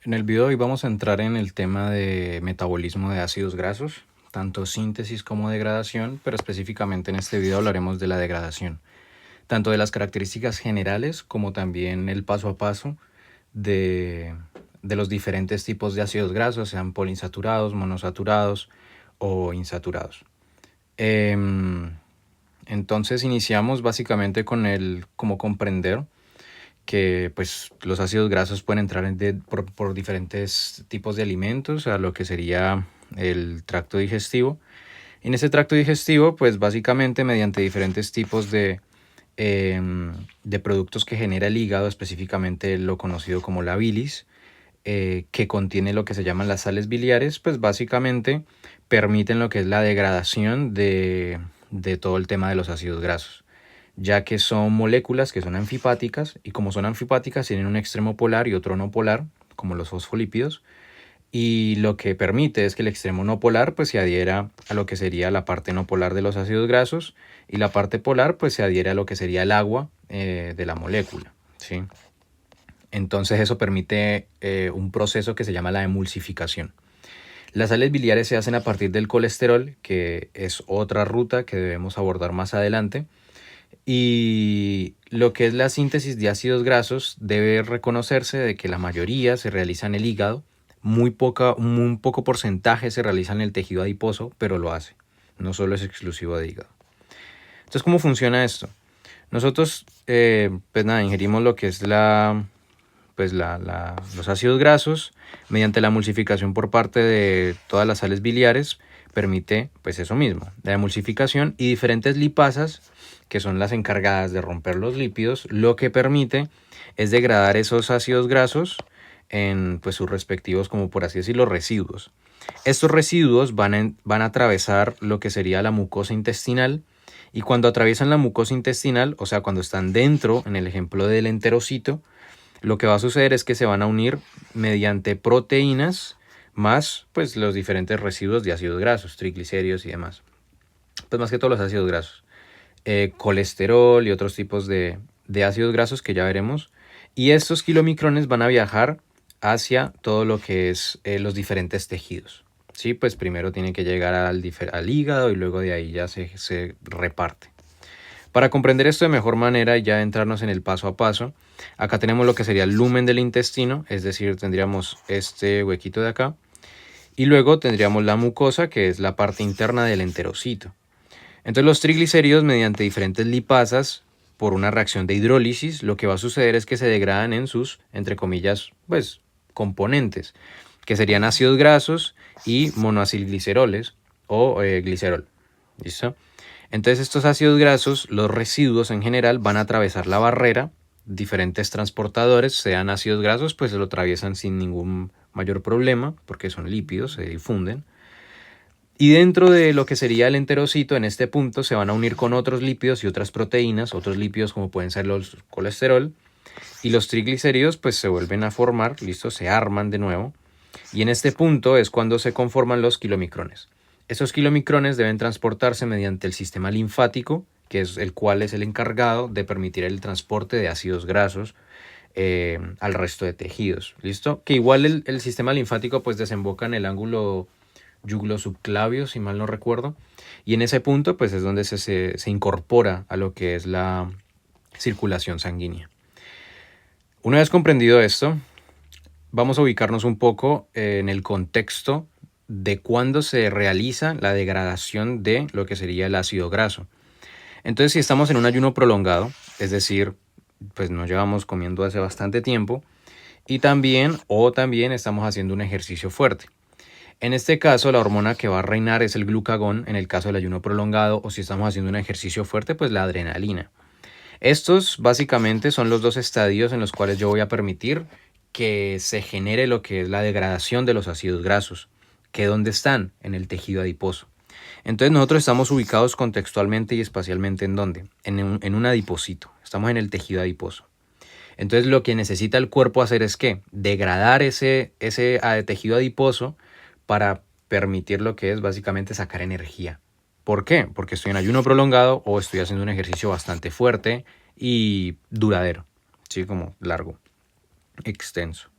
En el video de hoy vamos a entrar en el tema de metabolismo de ácidos grasos, tanto síntesis como degradación, pero específicamente en este video hablaremos de la degradación, tanto de las características generales como también el paso a paso de, de los diferentes tipos de ácidos grasos, sean poliinsaturados, monosaturados o insaturados. Entonces iniciamos básicamente con el cómo comprender que pues los ácidos grasos pueden entrar por diferentes tipos de alimentos a lo que sería el tracto digestivo. En ese tracto digestivo, pues básicamente mediante diferentes tipos de productos que genera el hígado, específicamente lo conocido como la bilis, que contiene lo que se llaman las sales biliares, pues básicamente permiten lo que es la degradación de todo el tema de los ácidos grasos, ya que son moléculas que son anfipáticas y como son anfipáticas tienen un extremo polar y otro no polar, como los fosfolípidos, y lo que permite es que el extremo no polar pues se adhiera a lo que sería la parte no polar de los ácidos grasos y la parte polar pues se adhiere a lo que sería el agua de la molécula, ¿sí? Entonces eso permite un proceso que se llama la emulsificación. Las sales biliares se hacen a partir del colesterol, que es otra ruta que debemos abordar más adelante. Y lo que es la síntesis de ácidos grasos debe reconocerse de que la mayoría se realiza en el hígado, un poco porcentaje se realiza en el tejido adiposo, pero lo hace, no solo es exclusivo de hígado. Entonces, ¿cómo funciona esto? Nosotros, pues nada, ingerimos lo que es los ácidos grasos mediante la emulsificación por parte de todas las sales biliares, permite pues eso mismo, la emulsificación y diferentes lipasas que son las encargadas de romper los lípidos, lo que permite es degradar esos ácidos grasos en pues sus respectivos, como por así decirlo, residuos. Estos residuos van a atravesar lo que sería la mucosa intestinal y cuando atraviesan la mucosa intestinal, o sea, cuando están dentro, en el ejemplo del enterocito, lo que va a suceder es que se van a unir mediante proteínas más pues los diferentes residuos de ácidos grasos, triglicéridos y demás. Pues más que todos los ácidos grasos. Colesterol y otros tipos de ácidos grasos que ya veremos. Y estos kilomicrones van a viajar hacia todo lo que es los diferentes tejidos. Sí, pues primero tiene que llegar al hígado y luego de ahí ya se reparte. Para comprender esto de mejor manera y ya entrarnos en el paso a paso, acá tenemos lo que sería el lumen del intestino, es decir, tendríamos este huequito de acá, y luego tendríamos la mucosa, que es la parte interna del enterocito. Entonces los triglicéridos, mediante diferentes lipasas, por una reacción de hidrólisis, lo que va a suceder es que se degradan en sus, entre comillas, pues, componentes, que serían ácidos grasos y monoacilgliceroles o glicerol. ¿Listo? Entonces estos ácidos grasos, los residuos en general, van a atravesar la barrera. Diferentes transportadores, sean ácidos grasos, pues se lo atraviesan sin ningún mayor problema, porque son lípidos, se difunden. Y dentro de lo que sería el enterocito, en este punto se van a unir con otros lípidos y otras proteínas, otros lípidos como pueden ser los colesterol, y los triglicéridos pues se vuelven a formar, listo, se arman de nuevo. Y en este punto es cuando se conforman los kilomicrones. Esos kilomicrones deben transportarse mediante el sistema linfático, que es el cual es el encargado de permitir el transporte de ácidos grasos al resto de tejidos. ¿Listo? Que igual el sistema linfático pues desemboca en el ángulo yuglosubclavio, si mal no recuerdo. Y en ese punto pues es donde se incorpora a lo que es la circulación sanguínea. Una vez comprendido esto, vamos a ubicarnos un poco en el contexto de cuándo se realiza la degradación de lo que sería el ácido graso. Entonces, si estamos en un ayuno prolongado, es decir, pues nos llevamos comiendo hace bastante tiempo, y también estamos haciendo un ejercicio fuerte. En este caso, la hormona que va a reinar es el glucagón, en el caso del ayuno prolongado, o si estamos haciendo un ejercicio fuerte, pues la adrenalina. Estos básicamente son los dos estadios en los cuales yo voy a permitir que se genere lo que es la degradación de los ácidos grasos, que ¿dónde están? En el tejido adiposo. Entonces nosotros estamos ubicados contextualmente y espacialmente ¿en dónde? En un adipocito, estamos en el tejido adiposo. Entonces lo que necesita el cuerpo hacer es ¿qué? Degradar ese tejido adiposo para permitir lo que es básicamente sacar energía. ¿Por qué? Porque estoy en ayuno prolongado o estoy haciendo un ejercicio bastante fuerte y duradero, ¿sí? Como largo, extenso.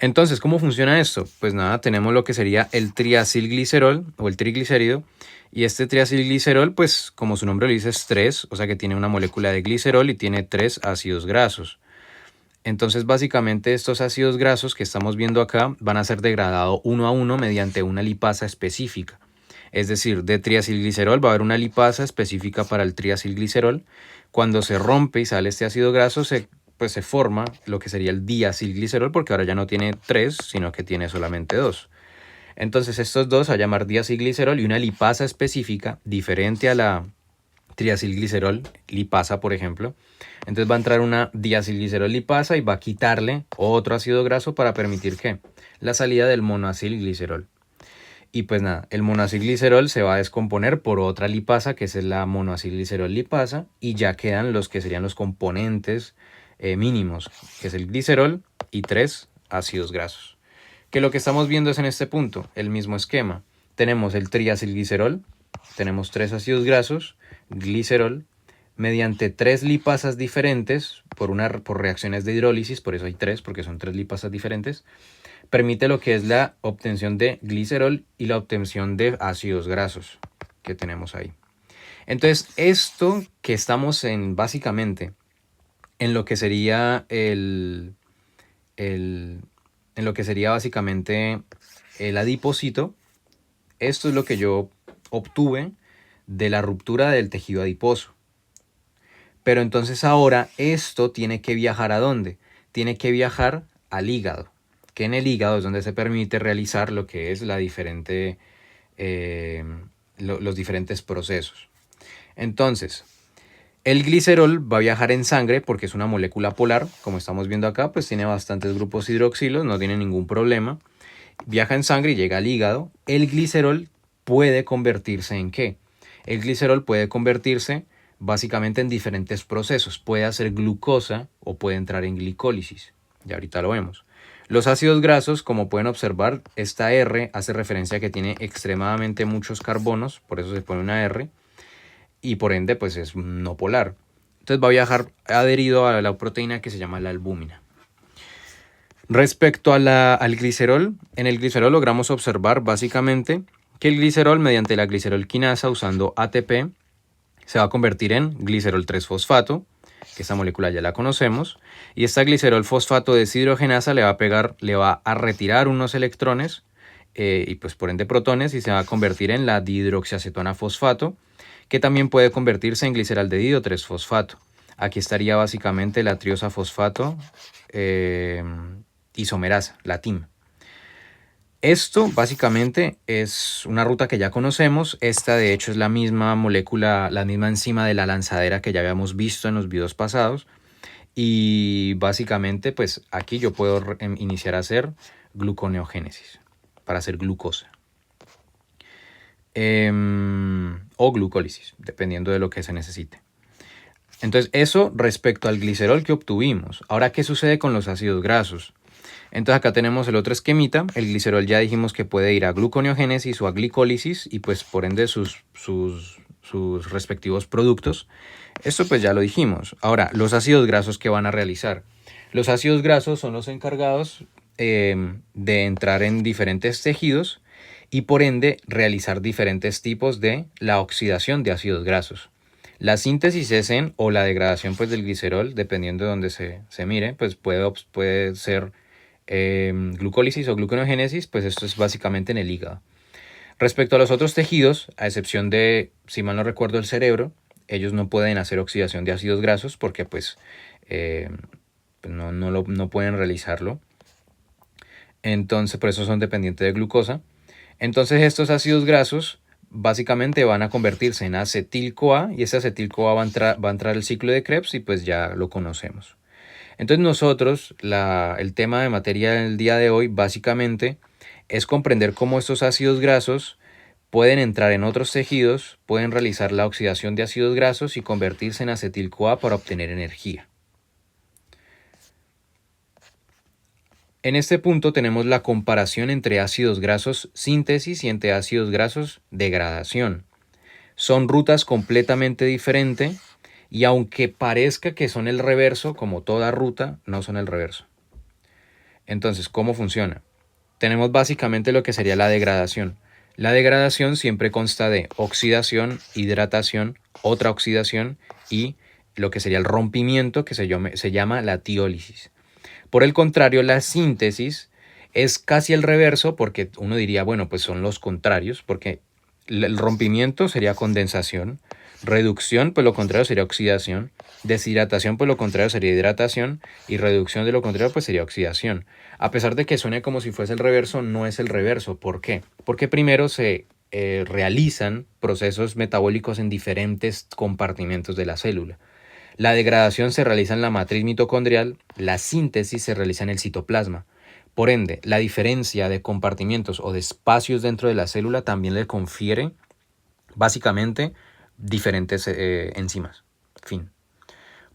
Entonces, ¿cómo funciona esto? Pues nada, tenemos lo que sería el triacilglicerol o el triglicérido. Y este triacilglicerol, pues como su nombre lo dice, es 3, o sea que tiene una molécula de glicerol y tiene 3 ácidos grasos. Entonces, básicamente estos ácidos grasos que estamos viendo acá van a ser degradados uno a uno mediante una lipasa específica. Es decir, de triacilglicerol va a haber una lipasa específica para el triacilglicerol. Cuando se rompe y sale este ácido graso, pues se forma lo que sería el diacilglicerol, porque ahora ya no tiene 3, sino que tiene solamente 2. Entonces estos dos se va a llamar diacilglicerol y una lipasa específica diferente a la triacilglicerol lipasa, por ejemplo. Entonces va a entrar una diacilglicerol lipasa y va a quitarle otro ácido graso para permitir que la salida del monoacilglicerol. Y pues nada, el monoacilglicerol se va a descomponer por otra lipasa, que es la monoacilglicerol lipasa, y ya quedan los que serían los componentes mínimos, que es el glicerol y 3 ácidos grasos. Que lo que estamos viendo es en este punto, el mismo esquema. Tenemos el triacilglicerol, tenemos 3 ácidos grasos, glicerol, mediante 3 lipasas diferentes, por reacciones de hidrólisis, por eso hay 3, porque son 3 lipasas diferentes, permite lo que es la obtención de glicerol y la obtención de ácidos grasos que tenemos ahí. Entonces, esto que estamos básicamente en lo que sería en lo que sería básicamente el adipocito, esto es lo que yo obtuve de la ruptura del tejido adiposo. Pero entonces ahora esto tiene que viajar ¿a dónde? Tiene que viajar al hígado, que en el hígado es donde se permite realizar lo que es los diferentes procesos. Entonces, el glicerol va a viajar en sangre porque es una molécula polar, como estamos viendo acá, pues tiene bastantes grupos hidroxilos, no tiene ningún problema. Viaja en sangre y llega al hígado. El glicerol puede convertirse ¿en qué? El glicerol puede convertirse básicamente en diferentes procesos. Puede hacer glucosa o puede entrar en glicólisis. Y ahorita lo vemos. Los ácidos grasos, como pueden observar, esta R hace referencia a que tiene extremadamente muchos carbonos, por eso se pone una R, y por ende pues es no polar. Entonces va a viajar adherido a la proteína que se llama la albúmina. Respecto al glicerol, en el glicerol logramos observar básicamente que el glicerol mediante la glicerol quinasa usando ATP se va a convertir en glicerol 3-fosfato, que esta molécula ya la conocemos, y esta glicerol fosfato deshidrogenasa le va a retirar unos electrones y pues por ende protones y se va a convertir en la dihidroxiacetona fosfato, que también puede convertirse en gliceraldehído 3-fosfato. Aquí estaría básicamente la triosa fosfato isomerasa, la TIM. Esto básicamente es una ruta que ya conocemos. Esta de hecho es la misma molécula, la misma enzima de la lanzadera que ya habíamos visto en los videos pasados. Y básicamente pues aquí yo puedo iniciar a hacer gluconeogénesis para hacer glucosa. O glucólisis, dependiendo de lo que se necesite. Entonces eso respecto al glicerol que obtuvimos. Ahora, ¿qué sucede con los ácidos grasos? Entonces acá tenemos el otro esquemita. El glicerol ya dijimos que puede ir a gluconeogénesis o a glicólisis y pues por ende sus respectivos productos. Esto pues ya lo dijimos. Ahora, los ácidos grasos que van a realizar. Los ácidos grasos son los encargados de entrar en diferentes tejidos y por ende realizar diferentes tipos de la oxidación de ácidos grasos. La síntesis es o la degradación pues del glicerol, dependiendo de donde se mire, pues puede ser glucólisis o gluconeogénesis, pues esto es básicamente en el hígado. Respecto a los otros tejidos, a excepción de, si mal no recuerdo, el cerebro, ellos no pueden hacer oxidación de ácidos grasos porque pues no pueden realizarlo. Entonces, por eso son dependientes de glucosa. Entonces estos ácidos grasos básicamente van a convertirse en acetil-CoA y ese acetil-CoA va a entrar al ciclo de Krebs y pues ya lo conocemos. Entonces nosotros, el tema de materia del día de hoy básicamente es comprender cómo estos ácidos grasos pueden entrar en otros tejidos, pueden realizar la oxidación de ácidos grasos y convertirse en acetil-CoA para obtener energía. En este punto tenemos la comparación entre ácidos grasos síntesis y entre ácidos grasos degradación. Son rutas completamente diferentes y aunque parezca que son el reverso, como toda ruta, no son el reverso. Entonces, ¿cómo funciona? Tenemos básicamente lo que sería la degradación. La degradación siempre consta de oxidación, hidratación, otra oxidación y lo que sería el rompimiento, que se llama la tiólisis. Por el contrario, la síntesis es casi el reverso, porque uno diría, bueno, pues son los contrarios, porque el rompimiento sería condensación, reducción, pues lo contrario sería oxidación, deshidratación, pues lo contrario sería hidratación, y reducción de lo contrario, pues sería oxidación. A pesar de que suene como si fuese el reverso, no es el reverso. ¿Por qué? Porque primero se realizan procesos metabólicos en diferentes compartimentos de la célula. La degradación se realiza en la matriz mitocondrial, la síntesis se realiza en el citoplasma. Por ende, la diferencia de compartimentos o de espacios dentro de la célula también le confiere básicamente diferentes enzimas. Fin.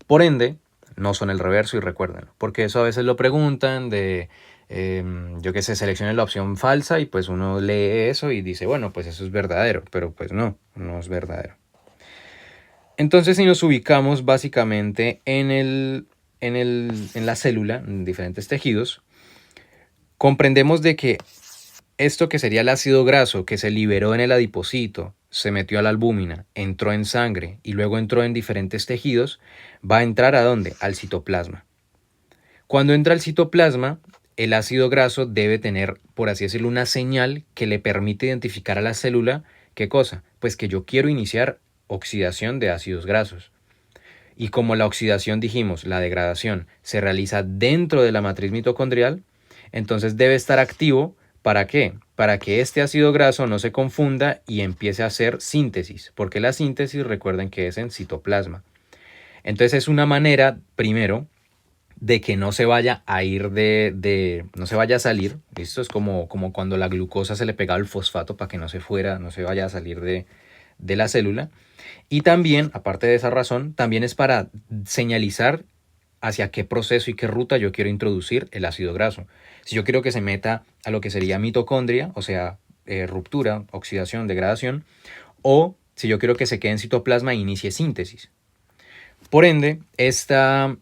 Por ende, no son el reverso y recuérdenlo, porque eso a veces lo preguntan de, yo qué sé, seleccione la opción falsa y pues uno lee eso y dice, bueno, pues eso es verdadero, pero pues no, no es verdadero. Entonces, si nos ubicamos básicamente en la célula, en diferentes tejidos, comprendemos de que esto que sería el ácido graso que se liberó en el adipocito, se metió a la albúmina, entró en sangre y luego entró en diferentes tejidos, va a entrar ¿a dónde? Al citoplasma. Cuando entra al citoplasma, el ácido graso debe tener, por así decirlo, una señal que le permite identificar a la célula, ¿qué cosa? Pues que yo quiero iniciar oxidación de ácidos grasos. Y como la oxidación, dijimos, la degradación, se realiza dentro de la matriz mitocondrial, entonces debe estar activo. ¿Para qué? Para que este ácido graso no se confunda y empiece a hacer síntesis, porque la síntesis, recuerden que es en citoplasma. Entonces es una manera, primero, de que no se vaya a ir no se vaya a salir. Esto es como cuando la glucosa se le pegaba al fosfato para que no se fuera, no se vaya a salir de la célula. Y también, aparte de esa razón, también es para señalizar hacia qué proceso y qué ruta yo quiero introducir el ácido graso. Si yo quiero que se meta a lo que sería mitocondria, o sea, ruptura, oxidación, degradación, o si yo quiero que se quede en citoplasma e inicie síntesis. Por ende, esta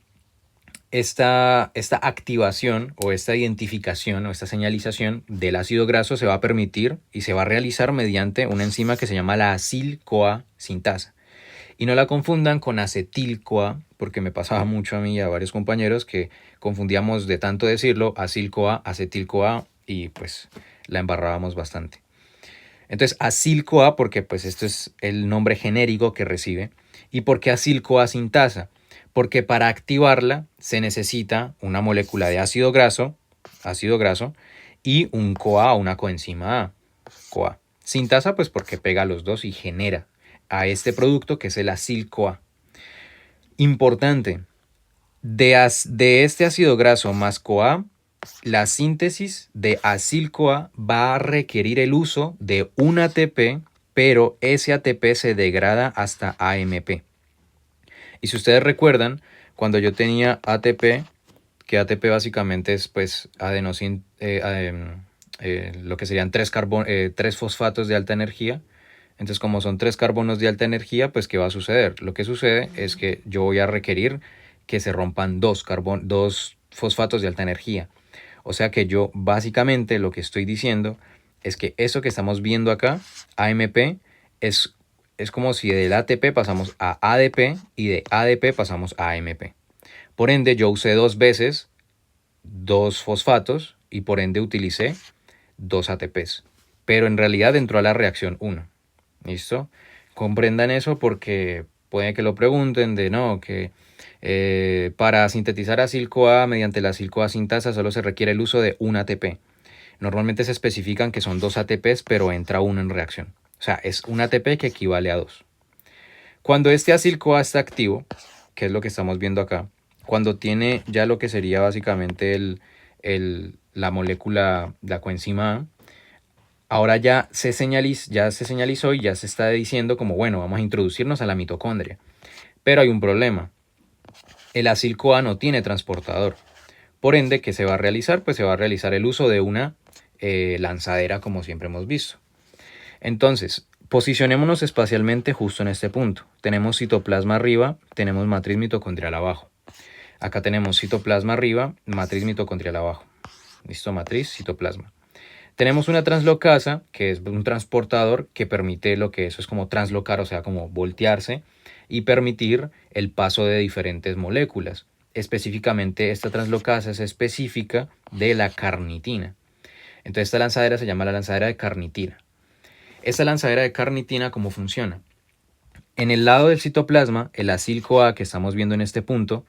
activación o esta identificación o esta señalización del ácido graso se va a permitir y se va a realizar mediante una enzima que se llama la acil-CoA sintasa. Y no la confundan con acetil-CoA, porque me pasaba mucho a mí y a varios compañeros que confundíamos de tanto decirlo acil-CoA, acetil-CoA y pues la embarrábamos bastante. Entonces acil-CoA porque pues esto es el nombre genérico que recibe. ¿Y por qué acil-CoA sintasa? Porque para activarla se necesita una molécula de ácido graso y un CoA, una coenzima A, CoA. Sintasa pues porque pega los dos y genera a este producto que es el acil-CoA. Importante, de este ácido graso más CoA, la síntesis de acil-CoA va a requerir el uso de un ATP, pero ese ATP se degrada hasta AMP. Y si ustedes recuerdan, cuando yo tenía ATP, que ATP básicamente es pues adenosin, lo que serían tres fosfatos de alta energía. Entonces, como son 3 carbonos de alta energía, pues ¿qué va a suceder? Lo que sucede es que yo voy a requerir que se rompan dos fosfatos de alta energía. O sea que yo básicamente lo que estoy diciendo es que eso que estamos viendo acá, AMP, es como si del ATP pasamos a ADP y de ADP pasamos a AMP. Por ende, yo usé 2 veces 2 fosfatos y por ende utilicé 2 ATPs. Pero en realidad entró a la reacción 1. ¿Listo? Comprendan eso porque puede que lo pregunten de no, que para sintetizar acil-CoA mediante la acil-CoA sintasa solo se requiere el uso de un ATP. Normalmente se especifican que son 2 ATPs, pero entra uno en reacción. O sea, es un ATP que equivale a 2. Cuando este acil-CoA está activo, que es lo que estamos viendo acá, cuando tiene ya lo que sería básicamente la molécula, la coenzima A, ahora ya se señalizó y ya se está diciendo como, bueno, vamos a introducirnos a la mitocondria. Pero hay un problema. El acil-CoA no tiene transportador. Por ende, ¿qué se va a realizar? Pues se va a realizar el uso de una lanzadera, como siempre hemos visto. Entonces, posicionémonos espacialmente justo en este punto. Tenemos citoplasma arriba, tenemos matriz mitocondrial abajo. Acá tenemos citoplasma arriba, matriz mitocondrial abajo. Listo, matriz, citoplasma. Tenemos una translocasa, que es un transportador que permite lo que eso es como translocar, o sea, como voltearse y permitir el paso de diferentes moléculas. Específicamente, esta translocasa es específica de la carnitina. Entonces, esta lanzadera se llama la lanzadera de carnitina. Esta lanzadera de carnitina, ¿cómo funciona? En el lado del citoplasma, el acil-CoA que estamos viendo en este punto,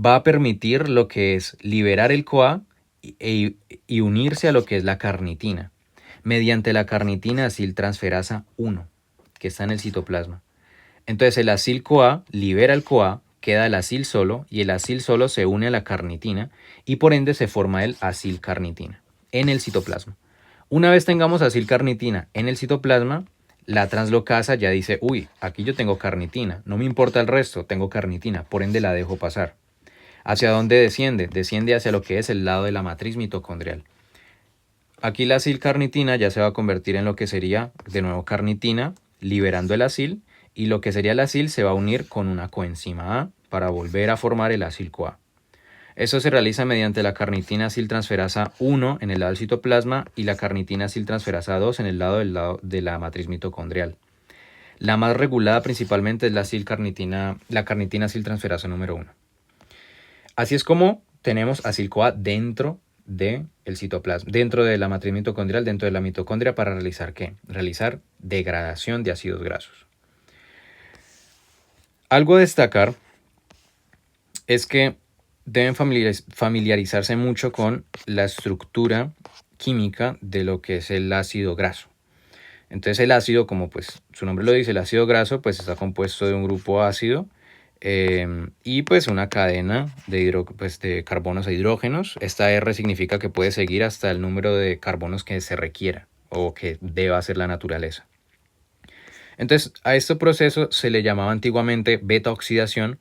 va a permitir lo que es liberar el CoA y unirse a lo que es la carnitina, mediante la carnitina aciltransferasa 1, que está en el citoplasma. Entonces el acil-CoA libera el CoA, queda el acil solo, y el acil solo se une a la carnitina, y por ende se forma el acilcarnitina en el citoplasma. Una vez tengamos acilcarnitina en el citoplasma, la translocasa ya dice, uy, aquí yo tengo carnitina, no me importa el resto, tengo carnitina, por ende la dejo pasar. ¿Hacia dónde desciende? Desciende hacia lo que es el lado de la matriz mitocondrial. Aquí la acilcarnitina ya se va a convertir en lo que sería, de nuevo, carnitina, liberando el acil, y lo que sería el acil se va a unir con una coenzima A para volver a formar el acil-CoA. Eso se realiza mediante la carnitina aciltransferasa 1 en el lado del citoplasma y la carnitina aciltransferasa 2 en el lado de la matriz mitocondrial. La más regulada principalmente es la carnitina aciltransferasa número 1. Así es como tenemos acil-CoA dentro del citoplasma, dentro de la matriz mitocondrial, dentro de la mitocondria, para realizar ¿qué? Realizar degradación de ácidos grasos. Algo a destacar es que deben familiarizarse mucho con la estructura química de lo que es el ácido graso. Entonces el ácido, como pues su nombre lo dice, el ácido graso, pues está compuesto de un grupo ácido y pues una cadena de carbonos e hidrógenos. Esta R significa que puede seguir hasta el número de carbonos que se requiera o que deba hacer la naturaleza. Entonces a este proceso se le llamaba antiguamente beta oxidación,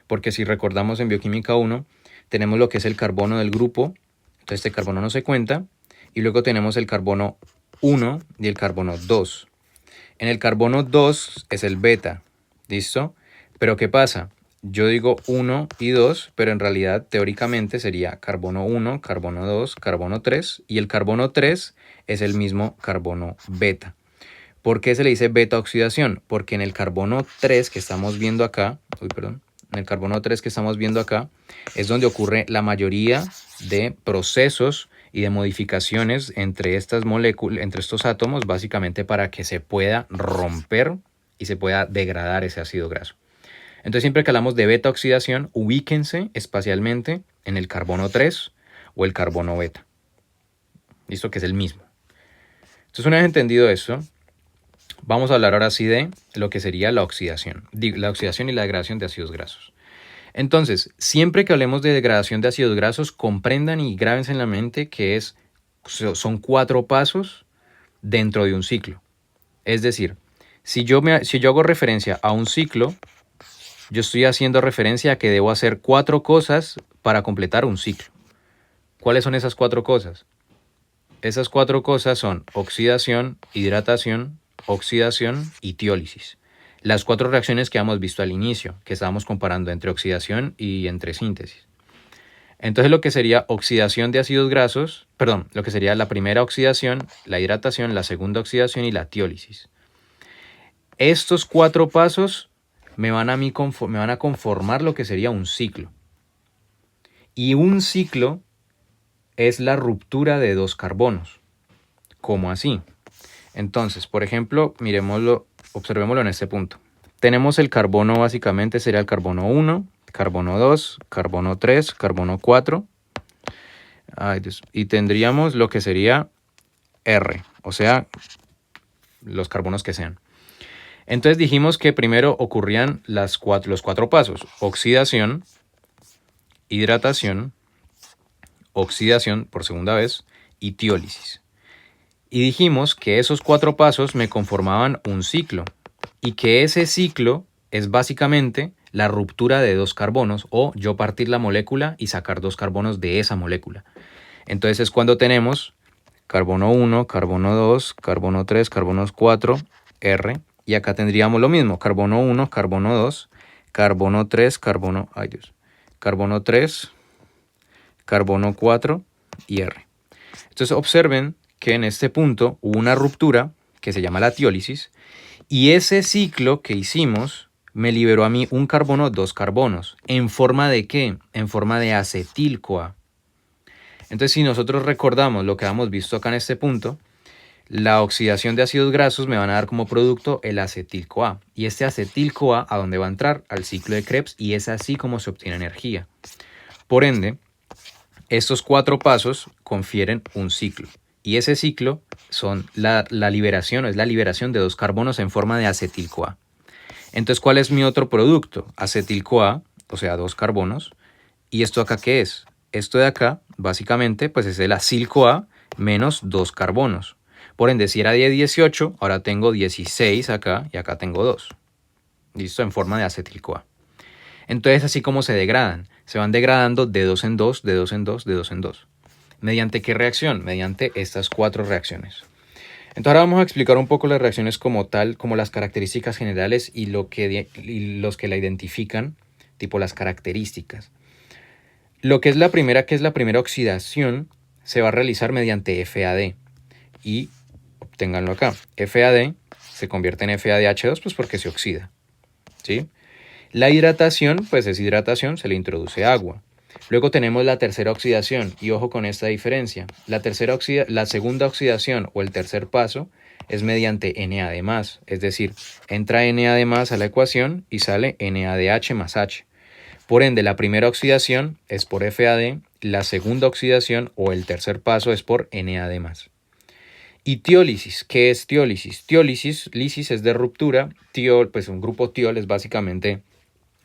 porque si recordamos en bioquímica 1 tenemos lo que es el carbono del grupo, entonces este carbono no se cuenta, y luego tenemos el carbono 1 y el carbono 2. En el carbono 2 es el beta, ¿listo? Pero ¿qué pasa? Yo digo 1 y 2, pero en realidad teóricamente sería carbono 1, carbono 2, carbono 3, y el carbono 3 es el mismo carbono beta. ¿Por qué se le dice beta oxidación? Porque en el carbono 3 que estamos viendo acá, en el carbono 3 que estamos viendo acá, es donde ocurre la mayoría de procesos y de modificaciones entre estas moléculas, entre estos átomos, básicamente para que se pueda romper y se pueda degradar ese ácido graso. Entonces siempre que hablamos de beta oxidación, ubíquense espacialmente en el carbono 3 o el carbono beta. ¿Listo? Que es el mismo. Entonces una vez entendido esto, vamos a hablar ahora sí de lo que sería la oxidación y la degradación de ácidos grasos. Entonces, siempre que hablemos de degradación de ácidos grasos, comprendan y grábense en la mente que son 4 pasos dentro de un ciclo. Es decir, si yo hago referencia a un ciclo, yo estoy haciendo referencia a que debo hacer 4 cosas para completar un ciclo. ¿Cuáles son esas 4 cosas? Esas 4 cosas son oxidación, hidratación, oxidación y tiólisis. Las 4 reacciones que hemos visto al inicio, que estábamos comparando entre oxidación y entre síntesis. Entonces lo que sería oxidación de ácidos grasos, lo que sería la primera oxidación, la hidratación, la segunda oxidación y la tiólisis. Estos 4 pasos me van a conformar lo que sería un ciclo. Y un ciclo es la ruptura de 2 carbonos. ¿Cómo así? Entonces, por ejemplo, observémoslo en este punto. Tenemos el carbono, básicamente sería el carbono 1, carbono 2, carbono 3, carbono 4. Y tendríamos lo que sería R, o sea, los carbonos que sean. Entonces dijimos que primero ocurrían los 4 pasos: oxidación, hidratación, oxidación por segunda vez y tiólisis. Y dijimos que esos 4 pasos me conformaban un ciclo y que ese ciclo es básicamente la ruptura de 2 carbonos o yo partir la molécula y sacar 2 carbonos de esa molécula. Entonces es cuando tenemos carbono 1, carbono 2, carbono 3, carbono 4, R. Y acá tendríamos lo mismo: carbono 1, carbono 2, carbono 3, carbono 3, carbono 4 y R. Entonces observen que en este punto hubo una ruptura que se llama la tiólisis y ese ciclo que hicimos me liberó a mí un carbono, dos carbonos. ¿En forma de qué? En forma de acetil-CoA. Entonces, si nosotros recordamos lo que hemos visto acá en este punto, la oxidación de ácidos grasos me van a dar como producto el acetil-CoA. Y este acetil-CoA, ¿a dónde va a entrar? Al ciclo de Krebs, y es así como se obtiene energía. Por ende, estos 4 pasos confieren un ciclo. Y ese ciclo son la liberación, es la liberación de 2 carbonos en forma de acetil-CoA. Entonces, ¿cuál es mi otro producto? Acetil-CoA, o sea, 2 carbonos. ¿Y esto acá qué es? Esto de acá, básicamente, pues es el acil-CoA menos 2 carbonos. Por ende, si era de 18, ahora tengo 16 acá y acá tengo 2. ¿Listo? En forma de acetil-CoA. Entonces, así como se degradan, se van degradando de 2 en 2, de 2 en 2, de 2 en 2. ¿Mediante qué reacción? Mediante estas 4 reacciones. Entonces ahora vamos a explicar un poco las reacciones como tal, como las características generales y los que la identifican, tipo las características. Lo que es la primera oxidación, se va a realizar mediante FAD. Y obténganlo acá. FAD se convierte en FADH2 pues porque se oxida. ¿Sí? La hidratación, pues es hidratación, se le introduce agua. Luego tenemos la tercera oxidación, y ojo con esta diferencia. La segunda oxidación o el tercer paso es mediante NAD+, es decir, entra NAD+ a la ecuación y sale NADH más H. Por ende, la primera oxidación es por FAD, la segunda oxidación o el tercer paso es por NAD+. Y tiólisis, ¿qué es tiólisis? Lisis es de ruptura, pues un grupo tiol es básicamente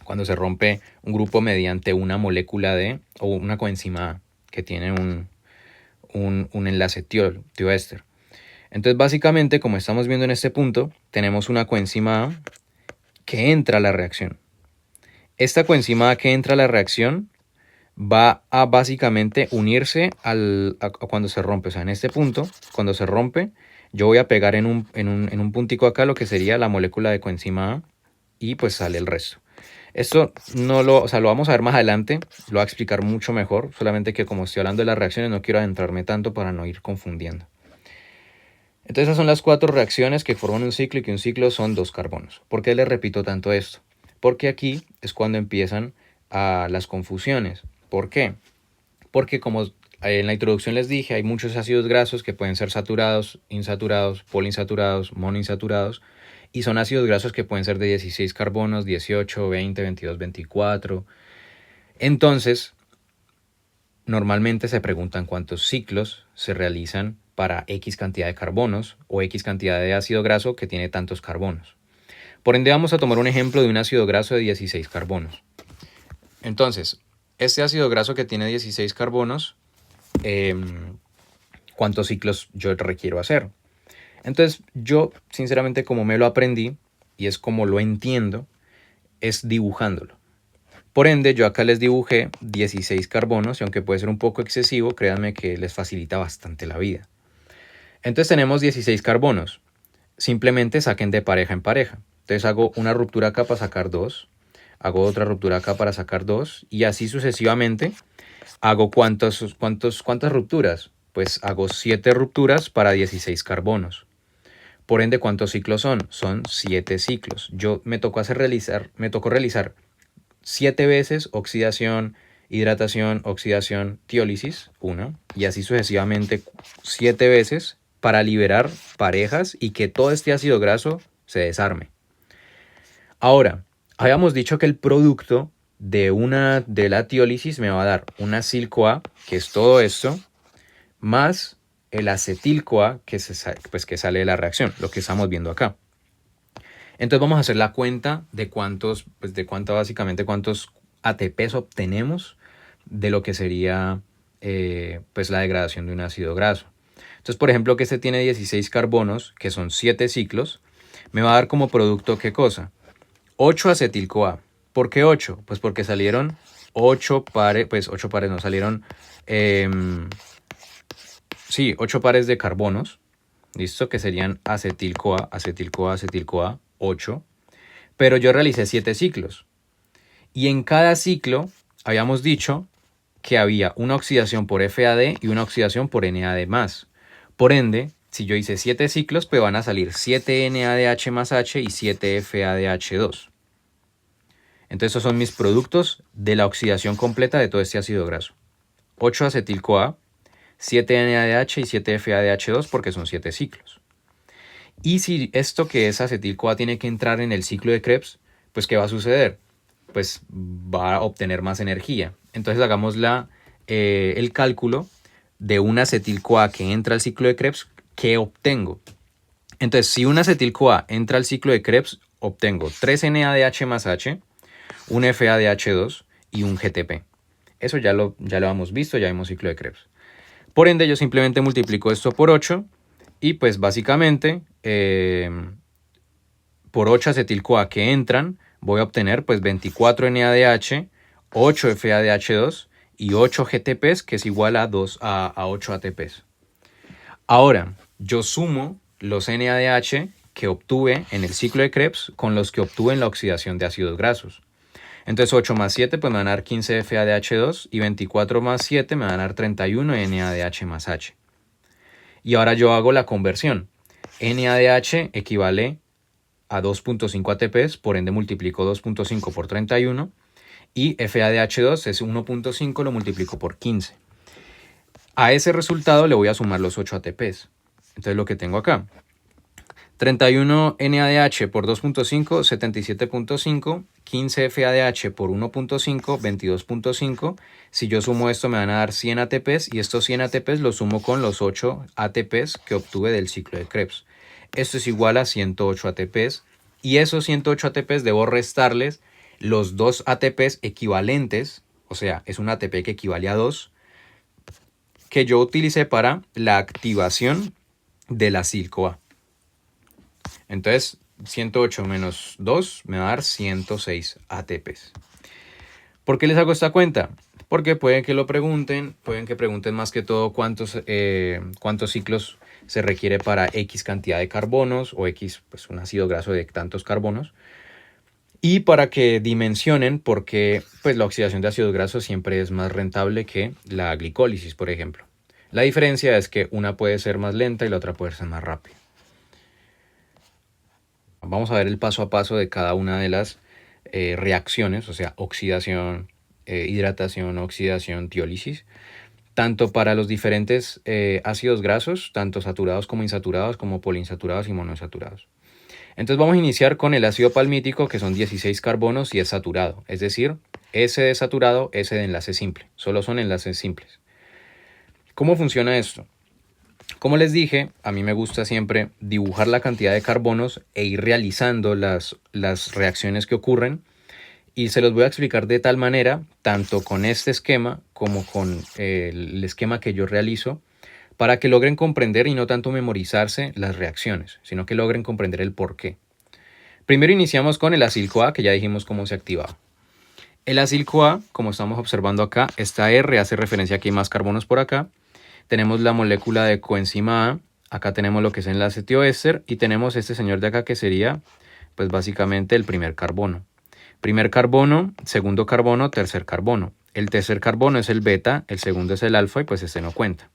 cuando se rompe un grupo mediante una molécula o una coenzima A que tiene un enlace tioéster. Entonces, básicamente, como estamos viendo en este punto, tenemos una coenzima A que entra a la reacción. Esta coenzima A que entra a la reacción va a básicamente unirse a cuando se rompe. O sea, en este punto, cuando se rompe, yo voy a pegar en un puntico acá lo que sería la molécula de coenzima A y pues sale el resto. Esto lo vamos a ver más adelante, lo voy a explicar mucho mejor, solamente que como estoy hablando de las reacciones no quiero adentrarme tanto para no ir confundiendo. Entonces esas son las 4 reacciones que forman un ciclo y que un ciclo son 2 carbonos. ¿Por qué les repito tanto esto? Porque aquí es cuando empiezan las confusiones. ¿Por qué? Porque como en la introducción les dije, hay muchos ácidos grasos que pueden ser saturados, insaturados, poliinsaturados, monoinsaturados, y son ácidos grasos que pueden ser de 16 carbonos, 18, 20, 22, 24. Entonces, normalmente se preguntan cuántos ciclos se realizan para X cantidad de carbonos o X cantidad de ácido graso que tiene tantos carbonos. Por ende, vamos a tomar un ejemplo de un ácido graso de 16 carbonos. Entonces, este ácido graso que tiene 16 carbonos, ¿cuántos ciclos yo requiero hacer? Entonces yo sinceramente como me lo aprendí y es como lo entiendo, es dibujándolo. Por ende yo acá les dibujé 16 carbonos y aunque puede ser un poco excesivo, créanme que les facilita bastante la vida. Entonces tenemos 16 carbonos. Simplemente saquen de pareja en pareja. Entonces hago una ruptura acá para sacar 2, hago otra ruptura acá para sacar 2 y así sucesivamente. ¿Hago cuántas rupturas? Pues hago 7 rupturas para 16 carbonos. Por ende, ¿cuántos ciclos son? Son 7 ciclos. Me tocó realizar 7 veces oxidación, hidratación, oxidación, tiólisis, una, y así sucesivamente 7 veces para liberar parejas y que todo este ácido graso se desarme. Ahora, habíamos dicho que el producto de la tiólisis me va a dar un acil-CoA, que es todo esto, más el acetil-CoA que sale de la reacción, lo que estamos viendo acá. Entonces vamos a hacer la cuenta de cuántos ATPs obtenemos de lo que sería la degradación de un ácido graso. Entonces, por ejemplo, que este tiene 16 carbonos, que son 7 ciclos, me va a dar como producto, ¿qué cosa? 8 acetil-CoA. ¿Por qué 8? Pues porque salieron 8 pares, 8 pares de carbonos, ¿listo? Que serían acetil-CoA, acetil-CoA, acetil-CoA, 8. Pero yo realicé 7 ciclos. Y en cada ciclo, habíamos dicho que había una oxidación por FAD y una oxidación por NAD+. Por ende, si yo hice 7 ciclos, pues van a salir 7 NADH más H y 7 FADH2. Entonces esos son mis productos de la oxidación completa de todo este ácido graso. 8 acetil-CoA, 7 NADH y 7 FADH2 porque son 7 ciclos. Y si esto que es acetil-CoA tiene que entrar en el ciclo de Krebs, pues ¿qué va a suceder? Pues va a obtener más energía. Entonces hagamos el cálculo de un acetil-CoA que entra al ciclo de Krebs, ¿qué obtengo? Entonces, si un acetil-CoA entra al ciclo de Krebs, obtengo 3 NADH más H, un FADH2 y un GTP. Eso ya lo hemos visto, ya vimos ciclo de Krebs. Por ende, yo simplemente multiplico esto por 8 y pues básicamente por 8 acetil-CoA que entran, voy a obtener pues 24 NADH, 8 FADH2 y 8 GTPs, que es igual a 8 ATPs. Ahora, yo sumo los NADH que obtuve en el ciclo de Krebs con los que obtuve en la oxidación de ácidos grasos. Entonces 8 más 7 pues me van a dar 15 FADH2 y 24 más 7 me van a dar 31 NADH más H. Y ahora yo hago la conversión. NADH equivale a 2.5 ATPs, por ende multiplico 2.5 por 31 y FADH2 es 1.5, lo multiplico por 15. A ese resultado le voy a sumar los 8 ATPs. Entonces lo que tengo acá, 31 NADH por 2.5, 77.5, 15 FADH por 1.5, 22.5. Si yo sumo esto me van a dar 100 ATPs y estos 100 ATPs los sumo con los 8 ATPs que obtuve del ciclo de Krebs. Esto es igual a 108 ATPs y esos 108 ATPs debo restarles los 2 ATPs equivalentes, o sea, es un ATP que equivale a 2, que yo utilicé para la activación del acetil-CoA. Entonces, 108 menos 2 me va a dar 106 ATPs. ¿Por qué les hago esta cuenta? Porque pueden que pregunten más que todo cuántos ciclos se requiere para X cantidad de carbonos o X, pues un ácido graso de tantos carbonos. Y para que dimensionen por qué pues, la oxidación de ácidos grasos siempre es más rentable que la glicólisis, por ejemplo. La diferencia es que una puede ser más lenta y la otra puede ser más rápida. Vamos a ver el paso a paso de cada una de las reacciones, o sea, oxidación, hidratación, oxidación, tiólisis, tanto para los diferentes ácidos grasos, tanto saturados como insaturados, como poliinsaturados y monoinsaturados. Entonces vamos a iniciar con el ácido palmítico, que son 16 carbonos y es saturado, es decir, S de saturado, S de enlace simple, solo son enlaces simples. ¿Cómo funciona esto? Como les dije, a mí me gusta siempre dibujar la cantidad de carbonos e ir realizando las reacciones que ocurren y se los voy a explicar de tal manera, tanto con este esquema como con el esquema que yo realizo, para que logren comprender y no tanto memorizarse las reacciones, sino que logren comprender el porqué. Primero iniciamos con el acetil-CoA, que ya dijimos cómo se activaba. El acetil-CoA, como estamos observando acá, esta R hace referencia a que hay más carbonos por acá. Tenemos la molécula de coenzima A, acá tenemos lo que es el enlace tioéster y tenemos este señor de acá que sería pues básicamente el primer carbono. Primer carbono, segundo carbono, tercer carbono. El tercer carbono es el beta, el segundo es el alfa y pues este no cuenta.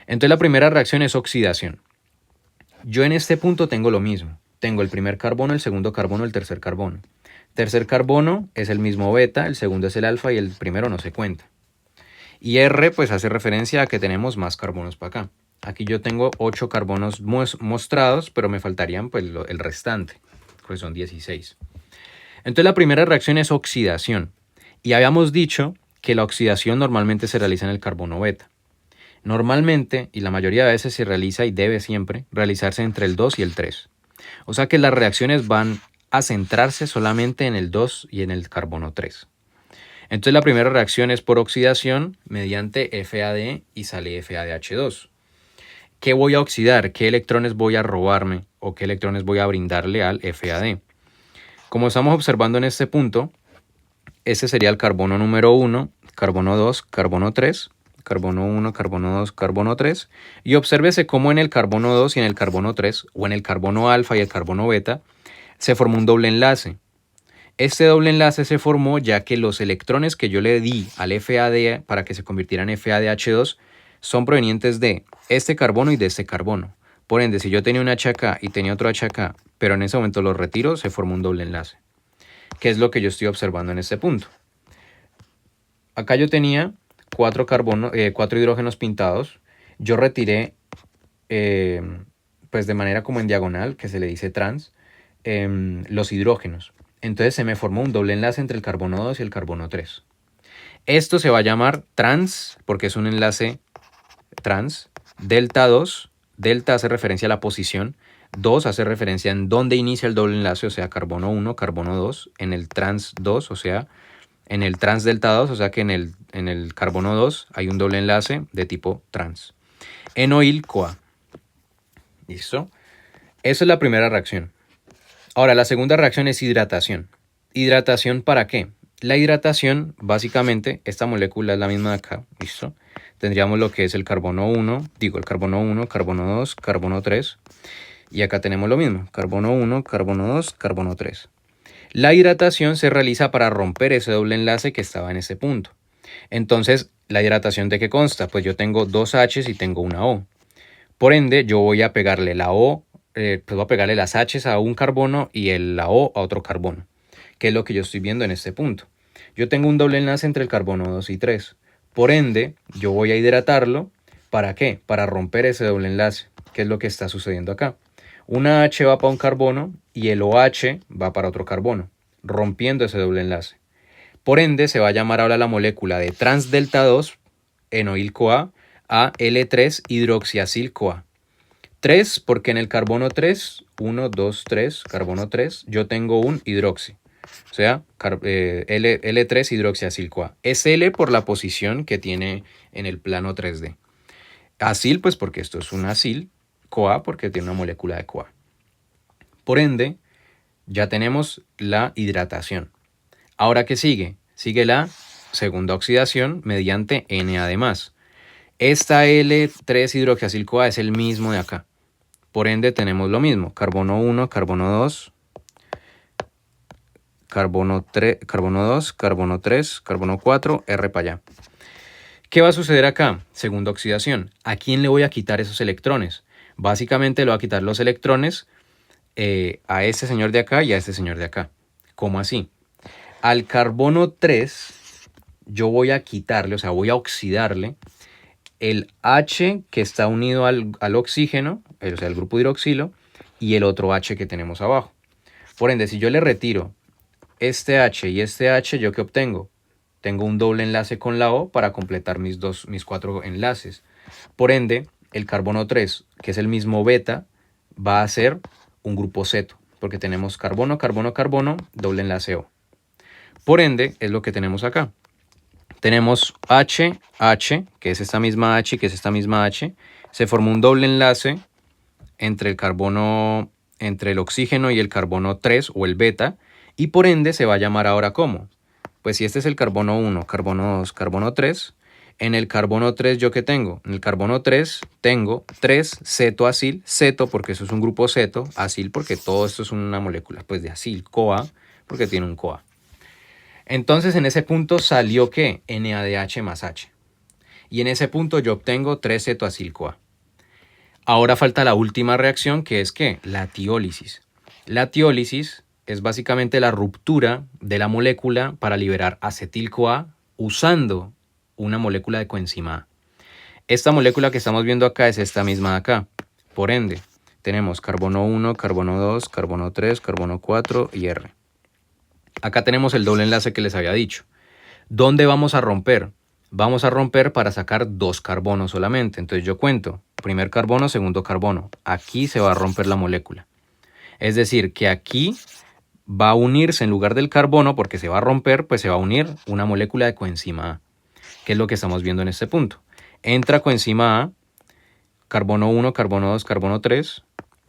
Entonces la primera reacción es oxidación. Yo en este punto tengo lo mismo. Tengo el primer carbono, el segundo carbono, el tercer carbono. Tercer carbono es el mismo beta, el segundo es el alfa y el primero no se cuenta. Y R pues hace referencia a que tenemos más carbonos para acá. Aquí yo tengo 8 carbonos mostrados, pero me faltarían pues el restante, pues son 16. Entonces la primera reacción es oxidación. Y habíamos dicho que la oxidación normalmente se realiza en el carbono beta. Normalmente, y la mayoría de veces se realiza y debe siempre realizarse entre el 2 y el 3. O sea que las reacciones van a centrarse solamente en el 2 y en el carbono 3. Entonces la primera reacción es por oxidación mediante FAD y sale FADH2. ¿Qué voy a oxidar? ¿Qué electrones voy a robarme o qué electrones voy a brindarle al FAD? Como estamos observando en este punto, este sería el carbono número 1, carbono 2, carbono 3, carbono 1, carbono 2, carbono 3. Y obsérvese cómo en el carbono 2 y en el carbono 3, o en el carbono alfa y el carbono beta, se formó un doble enlace. Este doble enlace se formó ya que los electrones que yo le di al FAD para que se convirtiera en FADH2 son provenientes de este carbono y de este carbono. Por ende, si yo tenía un H acá y tenía otro H acá, pero en ese momento los retiro, se forma un doble enlace. ¿Qué es lo que yo estoy observando en este punto? Acá yo tenía 4 hidrógenos pintados. Yo retiré, pues de manera como en diagonal, que se le dice trans, los hidrógenos. Entonces se me formó un doble enlace entre el carbono 2 y el carbono 3. Esto se va a llamar trans, porque es un enlace trans. Delta 2, delta hace referencia a la posición, 2 hace referencia en dónde inicia el doble enlace, o sea, carbono 1, carbono 2, en el trans 2, o sea, en el trans delta 2, o sea que en el carbono 2 hay un doble enlace de tipo trans. Enoil-CoA. ¿Listo? Esa es la primera reacción. Ahora, la segunda reacción es hidratación. ¿Hidratación para qué? La hidratación, básicamente, esta molécula es la misma de acá, ¿listo? Tendríamos lo que es el carbono 1, carbono 2, carbono 3. Y acá tenemos lo mismo, carbono 1, carbono 2, carbono 3. La hidratación se realiza para romper ese doble enlace que estaba en ese punto. Entonces, ¿la hidratación de qué consta? Pues yo tengo dos H's y tengo una O. Por ende, yo voy a pegarle la O, pues voy a pegarle las H's a un carbono y la O a otro carbono, que es lo que yo estoy viendo en este punto. Yo tengo un doble enlace entre el carbono 2 y 3. Por ende, yo voy a hidratarlo. ¿Para qué? Para romper ese doble enlace, que es lo que está sucediendo acá. Una H va para un carbono y el OH va para otro carbono, rompiendo ese doble enlace. Por ende, se va a llamar ahora la molécula de trans delta 2, enoil-CoA, a L3 hidroxiacil-CoA. 3 porque en el carbono 3, 1, 2, 3, carbono 3, yo tengo un hidroxi. O sea, L3 hidroxiacil-CoA. Es L por la posición que tiene en el plano 3D. Acil, pues porque esto es un acil. CoA porque tiene una molécula de CoA. Por ende, ya tenemos la hidratación. Ahora, ¿qué sigue? Sigue la segunda oxidación mediante Na+. Esta L3 hidroxiacil-CoA es el mismo de acá. Por ende, tenemos lo mismo. Carbono 1, carbono 2, carbono 2, carbono 3, carbono 4, R para allá. ¿Qué va a suceder acá? Segunda oxidación. ¿A quién le voy a quitar esos electrones? Básicamente le voy a quitar los electrones a este señor de acá y a este señor de acá. ¿Cómo así? Al carbono 3 yo voy a quitarle, o sea, voy a oxidarle el H que está unido al oxígeno, o sea, el grupo hidroxilo, y el otro H que tenemos abajo. Por ende, si yo le retiro este H y este H, ¿yo qué obtengo? Tengo un doble enlace con la O para completar mis 4 enlaces. Por ende, el carbono 3, que es el mismo beta, va a ser un grupo ceto, porque tenemos carbono, carbono, carbono, doble enlace O. Por ende, es lo que tenemos acá. Tenemos H, H, que es esta misma H y que es esta misma H. Se forma un doble enlace entre el carbono, entre el oxígeno y el carbono 3 o el beta. Y por ende se va a llamar ahora ¿cómo? Pues si este es el carbono 1, carbono 2, carbono 3, en el carbono 3 ¿yo qué tengo? En el carbono 3 tengo 3 ceto-acil, ceto porque eso es un grupo ceto, acil porque todo esto es una molécula pues de acil, CoA porque tiene un CoA. Entonces en ese punto salió ¿qué? NADH más H. Y en ese punto yo obtengo 3 cetoacil-CoA. Ahora falta la última reacción que es ¿qué? La tiólisis. La tiólisis es básicamente la ruptura de la molécula para liberar acetil-CoA usando una molécula de coenzima A. Esta molécula que estamos viendo acá es esta misma de acá. Por ende, tenemos carbono 1, carbono 2, carbono 3, carbono 4 y R. Acá tenemos el doble enlace que les había dicho. ¿Dónde vamos a romper? Vamos a romper para sacar 2 carbonos solamente. Entonces yo cuento, primer carbono, segundo carbono. Aquí se va a romper la molécula. Es decir, que aquí va a unirse en lugar del carbono, porque se va a romper, pues se va a unir una molécula de coenzima A, que es lo que estamos viendo en este punto. Entra coenzima A, carbono 1, carbono 2, carbono 3.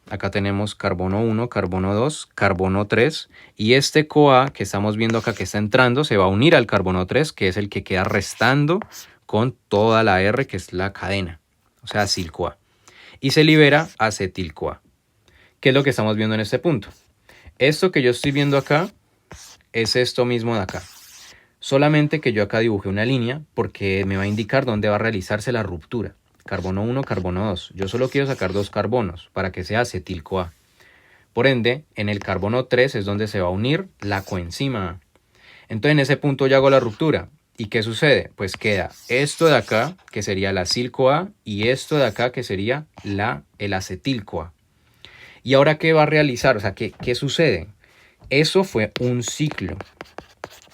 Acá tenemos carbono 1, carbono 2, carbono 3. Y este CoA que estamos viendo acá que está entrando se va a unir al carbono 3, que es el que queda restando con toda la R, que es la cadena. O sea, acil-CoA. Y se libera acetil-CoA. ¿Qué es lo que estamos viendo en este punto? Esto que yo estoy viendo acá, es esto mismo de acá. Solamente que yo acá dibujé una línea porque me va a indicar dónde va a realizarse la ruptura. Carbono 1, carbono 2. Yo solo quiero sacar 2 carbonos para que sea acetil-CoA. Por ende, en el carbono 3 es donde se va a unir la coenzima A. Entonces en ese punto ya hago la ruptura. ¿Y qué sucede? Pues queda esto de acá, que sería la acil-CoA, y esto de acá, que sería el acetil-CoA. ¿Y ahora qué va a realizar? O sea, ¿qué sucede? Eso fue un ciclo.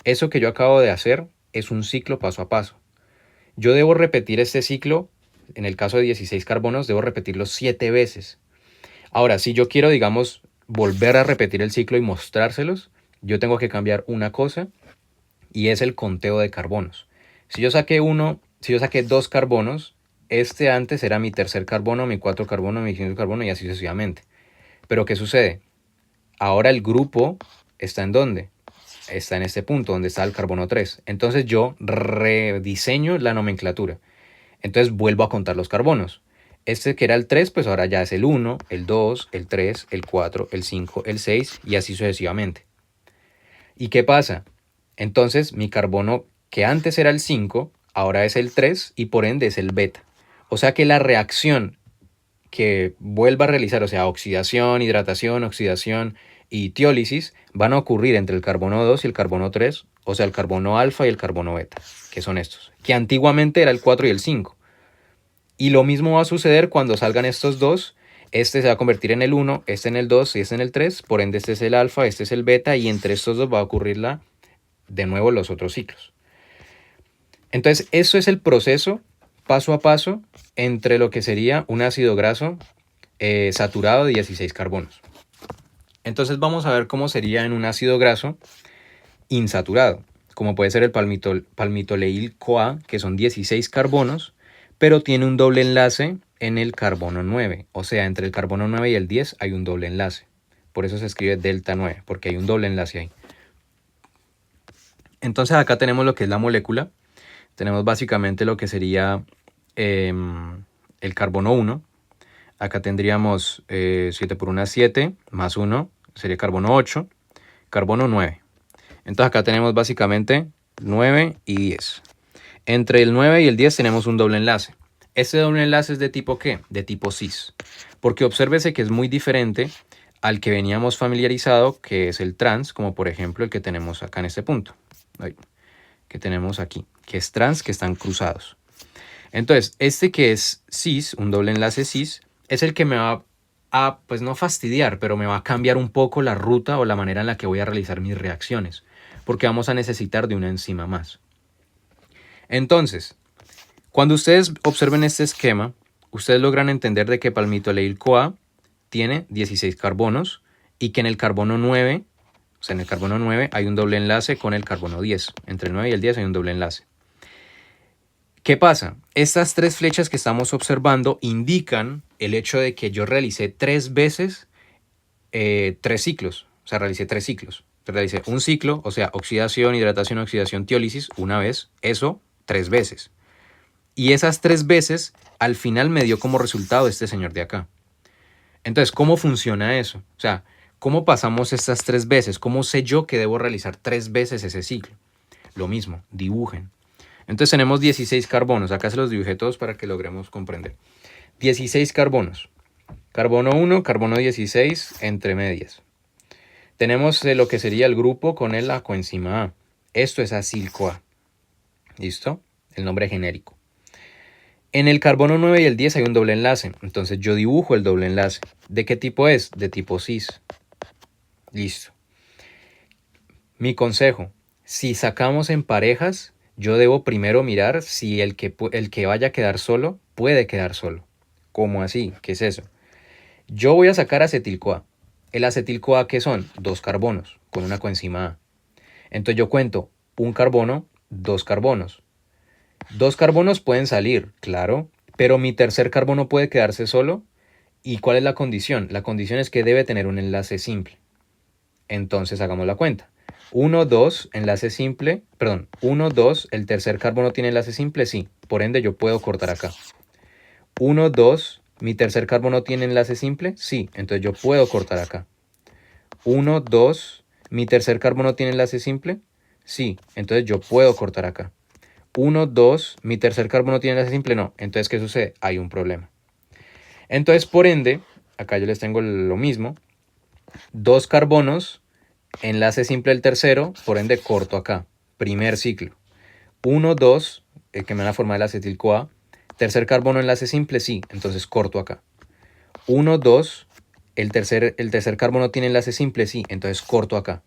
Eso que yo acabo de hacer es un ciclo paso a paso. Yo debo repetir este ciclo, en el caso de 16 carbonos, debo repetirlo 7 veces. Ahora, si yo quiero, digamos, volver a repetir el ciclo y mostrárselos, yo tengo que cambiar una cosa, y es el conteo de carbonos. Si yo saqué 2 carbonos, este antes era mi tercer carbono, mi 4 carbono, mi 5 carbono y así sucesivamente. Pero ¿qué sucede? Ahora el grupo está ¿en dónde? Está en este punto donde está el carbono 3. Entonces yo rediseño la nomenclatura. Entonces vuelvo a contar los carbonos. Este que era el 3, pues ahora ya es el 1, el 2, el 3, el 4, el 5, el 6 y así sucesivamente. ¿Y qué pasa? Entonces mi carbono que antes era el 5, ahora es el 3 y por ende es el beta. O sea que la reacción que vuelva a realizar, o sea, oxidación, oxidación y tiólisis, van a ocurrir entre el carbono 2 y el carbono 3, o sea, el carbono alfa y el carbono beta, que son estos, que antiguamente era el 4 y el 5. Y lo mismo va a suceder cuando salgan estos dos. Este se va a convertir en el 1, este en el 2 y este en el 3, por ende este es el alfa, este es el beta, y entre estos dos va a ocurrir de nuevo los otros ciclos. Entonces, eso es el proceso paso a paso entre lo que sería un ácido graso saturado de 16 carbonos. Entonces vamos a ver cómo sería en un ácido graso insaturado, como puede ser el palmitoleil-CoA, que son 16 carbonos, pero tiene un doble enlace en el carbono 9. O sea, entre el carbono 9 y el 10 hay un doble enlace. Por eso se escribe delta 9, porque hay un doble enlace ahí. Entonces acá tenemos lo que es la molécula. Tenemos básicamente lo que sería el carbono 1. Acá tendríamos 7 por 1 7, más 1, sería carbono 8, carbono 9. Entonces acá tenemos básicamente 9 y 10. Entre el 9 y el 10 tenemos un doble enlace. ¿Este doble enlace es de tipo qué? De tipo cis. Porque obsérvese que es muy diferente al que veníamos familiarizado, que es el trans, como por ejemplo el que tenemos acá en este punto. Que tenemos aquí, que es trans, que están cruzados. Entonces, este que es cis, un doble enlace cis, es el que me va a, pues no fastidiar, pero me va a cambiar un poco la ruta o la manera en la que voy a realizar mis reacciones, porque vamos a necesitar de una enzima más. Entonces, cuando ustedes observen este esquema, ustedes logran entender de que palmitoleil-CoA tiene 16 carbonos y que en el carbono 9, o sea, en el carbono 9 hay un doble enlace con el carbono 10. Entre el 9 y el 10 hay un doble enlace. ¿Qué pasa? Estas 3 flechas que estamos observando indican el hecho de que yo realicé 3 veces 3 ciclos. O sea, realicé 3 ciclos. Realicé un ciclo, o sea, oxidación, oxidación, tiólisis, una vez. Eso 3 veces. Y esas 3 veces, al final me dio como resultado este señor de acá. Entonces, ¿cómo funciona eso? O sea, ¿cómo pasamos estas 3 veces? ¿Cómo sé yo que debo realizar 3 veces ese ciclo? Lo mismo, dibujen. Entonces tenemos 16 carbonos. Acá se los dibujé todos para que logremos comprender. 16 carbonos. Carbono 1, carbono 16, entre medias. Tenemos lo que sería el grupo con la coenzima A. Esto es acil-CoA. ¿Listo? El nombre genérico. En el carbono 9 y el 10 hay un doble enlace. Entonces yo dibujo el doble enlace. ¿De qué tipo es? De tipo cis. Listo. Mi consejo. Si sacamos en parejas, yo debo primero mirar si el que vaya a quedar solo puede quedar solo. ¿Cómo así? ¿Qué es eso? Yo voy a sacar acetil-CoA. ¿El acetil-CoA qué son? 2 carbonos con una coenzima A. Entonces yo cuento un carbono, 2 carbonos. 2 carbonos pueden salir, claro, pero mi tercer carbono puede quedarse solo. ¿Y cuál es la condición? La condición es que debe tener un enlace simple. Entonces hagamos la cuenta. 1, 2, enlace simple, perdón, 1, 2, el tercer carbono tiene enlace simple, sí, por ende yo puedo cortar acá. 1, 2, mi tercer carbono tiene enlace simple, sí, entonces yo puedo cortar acá. 1, 2, ¿Mi tercer carbono tiene enlace simple? Sí, entonces yo puedo cortar acá. 1, 2, ¿mi tercer carbono tiene enlace simple? No. Entonces, ¿qué sucede? Hay un problema. Entonces, por ende, acá yo les tengo lo mismo. 2 carbonos, enlace simple el tercero, por ende corto acá. Primer ciclo. 1, 2, que me van a formar el acetil-CoA. Tercer carbono, enlace simple, sí, entonces corto acá. 1, 2, el tercer carbono tiene enlace simple, sí, entonces corto acá.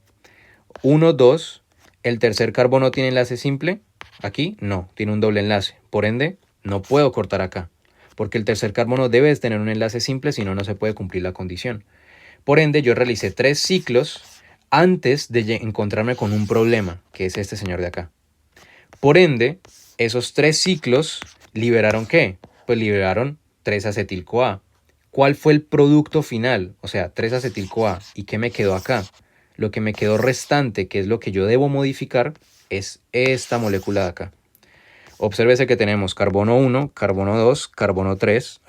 1, 2, el tercer carbono tiene enlace simple, aquí no, tiene un doble enlace, por ende no puedo cortar acá, porque el tercer carbono debe tener un enlace simple, si no, no se puede cumplir la condición. Por ende, yo realicé 3 ciclos antes de encontrarme con un problema, que es este señor de acá. Por ende, esos 3 ciclos liberaron ¿qué? Pues liberaron 3-acetil-CoA. ¿Cuál fue el producto final? O sea, 3-acetil-CoA. ¿Y qué me quedó acá? Lo que me quedó restante, que es lo que yo debo modificar, es esta molécula de acá. Obsérvese que tenemos carbono 1, carbono 2, carbono 3,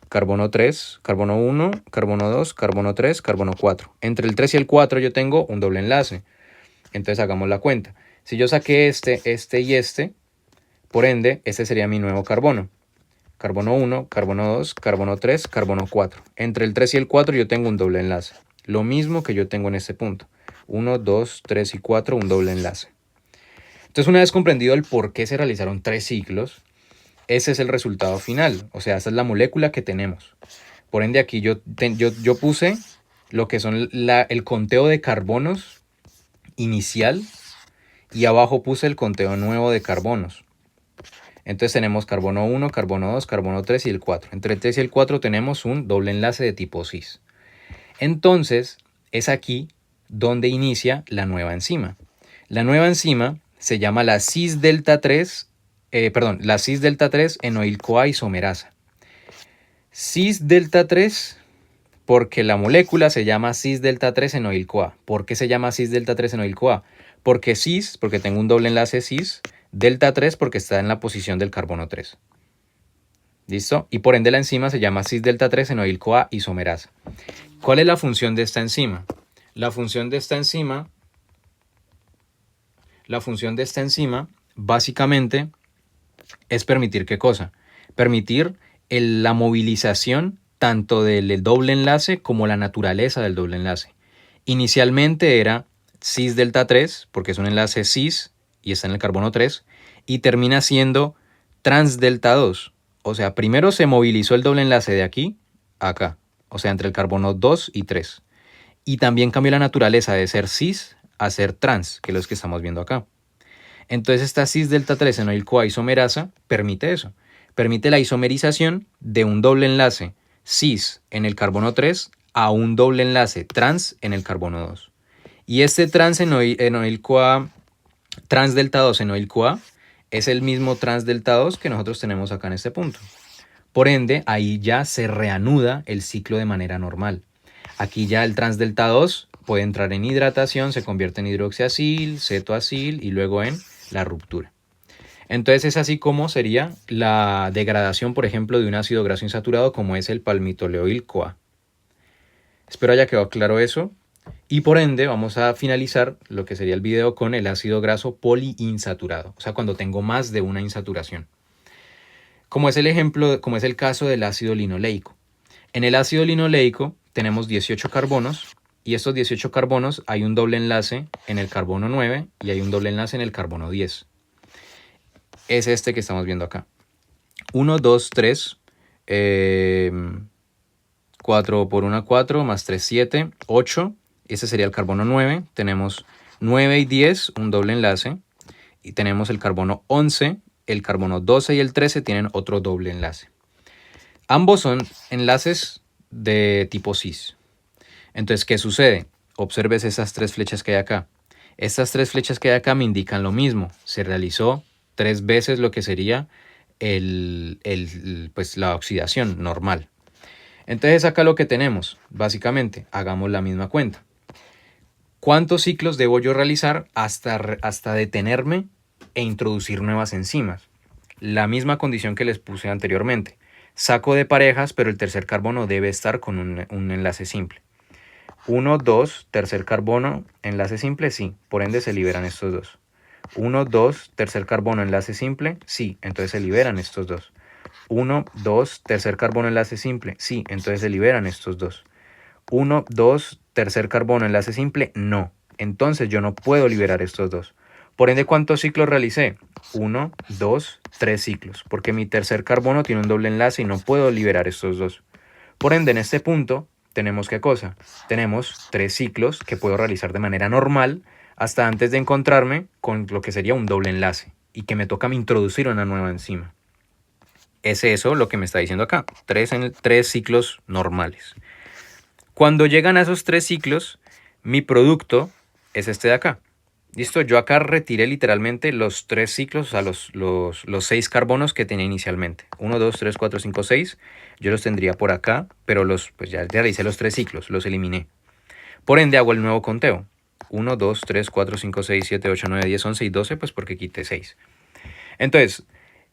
carbono 3, carbono 1, carbono 2, carbono 3, carbono 4. Entre el 3 y el 4 yo tengo un doble enlace. Entonces hagamos la cuenta. Si yo saqué este y este, por ende, este sería mi nuevo carbono. Carbono 1, carbono 2, carbono 3, carbono 4. Entre el 3 y el 4 yo tengo un doble enlace. Lo mismo que yo tengo en este punto. 1, 2, 3 y 4, un doble enlace. Entonces, una vez comprendido el por qué se realizaron 3 ciclos, ese es el resultado final. O sea, esa es la molécula que tenemos. Por ende, aquí yo puse lo que son el conteo de carbonos inicial y abajo puse el conteo nuevo de carbonos. Entonces tenemos carbono 1, carbono 2, carbono 3 y el 4. Entre el 3 y el 4 tenemos un doble enlace de tipo cis. Entonces es aquí donde inicia la nueva enzima. La nueva enzima se llama la cis-delta-3, la cis-delta-3 enoil-CoA isomerasa. Cis-delta-3 porque la molécula se llama cis-delta-3 enoil-CoA. ¿Por qué se llama cis-delta-3 enoil-CoA? Porque cis, porque tengo un doble enlace cis, delta 3 porque está en la posición del carbono 3. ¿Listo? Y por ende la enzima se llama cis-delta 3 enoil-CoA isomerasa. ¿Cuál es la función de esta enzima? La función de esta enzima básicamente es permitir ¿qué cosa? Permitir la movilización tanto del doble enlace como la naturaleza del doble enlace. Inicialmente era cis-delta 3 porque es un enlace cis y está en el carbono 3, y termina siendo trans-delta 2. O sea, primero se movilizó el doble enlace de aquí a acá, o sea, entre el carbono 2 y 3. Y también cambió la naturaleza de ser cis a ser trans, que es lo que estamos viendo acá. Entonces esta cis-delta 3 enoil-CoA isomerasa permite eso. Permite la isomerización de un doble enlace cis en el carbono 3 a un doble enlace trans en el carbono 2. Y este trans enoil-CoA, trans delta 2 enoil-CoA, es el mismo trans delta 2 que nosotros tenemos acá en este punto. Por ende, ahí ya se reanuda el ciclo de manera normal. Aquí ya el trans delta 2 puede entrar en hidratación, se convierte en hidroxiacil, cetoacil y luego en la ruptura. Entonces es así como sería la degradación, por ejemplo, de un ácido graso insaturado como es el palmitoleoil-CoA. Espero haya quedado claro eso. Y por ende vamos a finalizar lo que sería el video con el ácido graso poliinsaturado, o sea, cuando tengo más de una insaturación. Como es el caso del ácido linoleico. En el ácido linoleico tenemos 18 carbonos y estos 18 carbonos hay un doble enlace en el carbono 9 y hay un doble enlace en el carbono 10. Es este que estamos viendo acá. 1, 2, 3, 4 por 1, 4, más 3, 7, 8. Ese sería el carbono 9. Tenemos 9 y 10, un doble enlace. Y tenemos el carbono 11, el carbono 12 y el 13 tienen otro doble enlace. Ambos son enlaces de tipo cis. Entonces, ¿qué sucede? Observes esas 3 flechas que hay acá. Estas 3 flechas que hay acá me indican lo mismo. Se realizó 3 veces lo que sería pues la oxidación normal. Entonces acá lo que tenemos, básicamente, hagamos la misma cuenta. ¿Cuántos ciclos debo yo realizar hasta detenerme e introducir nuevas enzimas? La misma condición que les puse anteriormente. Saco de parejas, pero el tercer carbono debe estar con un enlace simple. 1, 2, tercer carbono, enlace simple, sí, por ende se liberan estos dos. 1, 2, tercer carbono, enlace simple, sí, entonces se liberan estos dos. 1, 2, tercer carbono, enlace simple, sí, entonces se liberan estos dos. 1, 2, tercer carbono, enlace simple, no. Entonces yo no puedo liberar estos dos. Por ende, ¿cuántos ciclos realicé? 1, 2, 3 ciclos, porque mi tercer carbono tiene un doble enlace y no puedo liberar estos dos. Por ende, en este punto, tenemos ¿qué cosa? Tenemos 3 ciclos que puedo realizar de manera normal hasta antes de encontrarme con lo que sería un doble enlace y que me toca introducir una nueva enzima. Es eso lo que me está diciendo acá, 3 ciclos normales. Cuando llegan a esos 3 ciclos, mi producto es este de acá. ¿Listo? Yo acá retiré literalmente los 3 ciclos, o sea, los 6 carbonos que tenía inicialmente. 1, 2, 3, 4, 5, 6. Yo los tendría por acá, pero pues ya realicé los 3 ciclos, los eliminé. Por ende hago el nuevo conteo. 1, 2, 3, 4, 5, 6, 7, 8, 9, 10, 11 y 12, pues porque quité 6. Entonces,